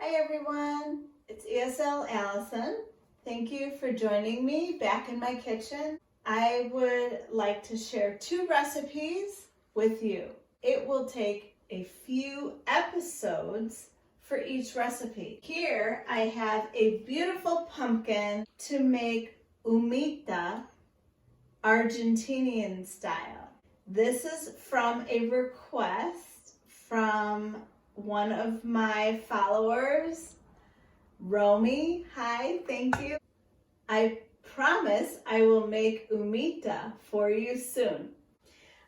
Hi everyone, it's ESL Allison. Thank you for joining me back in my kitchen. I would like to share 2 recipes with you. It will take a few episodes for each recipe. Here I have a beautiful pumpkin to make humita, Argentinian style. This is from a request from one of my followers, Romy. Hi, thank you. I promise I will make humita for you soon.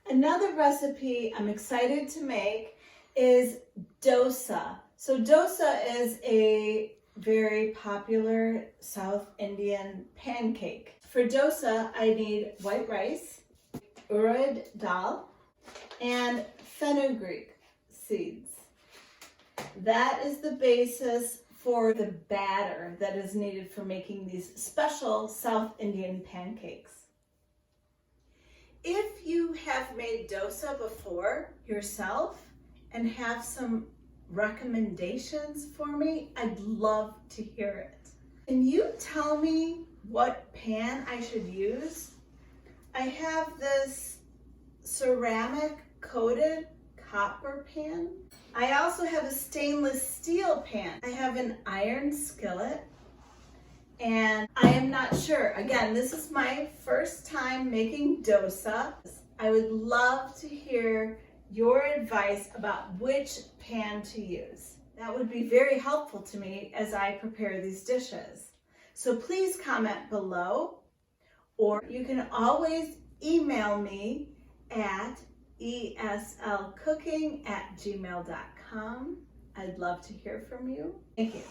Another recipe I'm excited to make is dosa. So dosa is a very popular South Indian pancake. For dosa, I need white rice, urad dal, and fenugreek seeds. That is the basis for the batter that is needed for making these special South Indian pancakes. If you have made dosa before yourself and have some recommendations for me, I'd love to hear it. Can you tell me what pan I should use? I have this ceramic coated copper pan. I also have a stainless steel pan. I have an iron skillet, and I am not sure. Again, this is my first time making dosa. I would love to hear your advice about which pan to use. That would be very helpful to me as I prepare these dishes. So please comment below, or you can always email me at ESLcooking@gmail.com. I'd love to hear from you. Thank you.